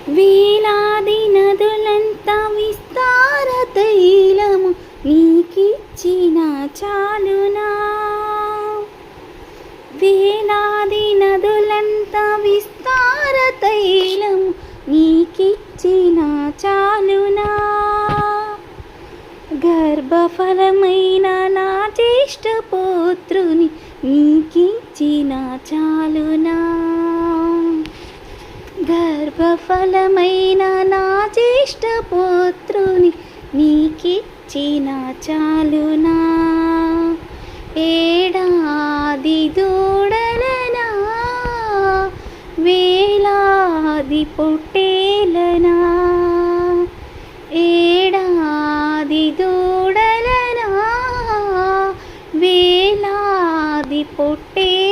వేలాది నదులంత విస్తార తైలము నీకిచ్చిన చాలునా. వేలాది నదులంత విస్తార తైలము నీకిచ్చిన చాలునా. గర్భఫలమైన నా జ్యేష్ఠపుత్రుని నీకిచ్చిన చాలునా. గర్భఫలమైన నా జ్యేష్ఠపుత్రుని నీకిచ్చిన చాలునా. ఏడాది దూడలనా వేలాది పొట్టేలనా. ఏడాది దూడలనా వేలాది పొట్టే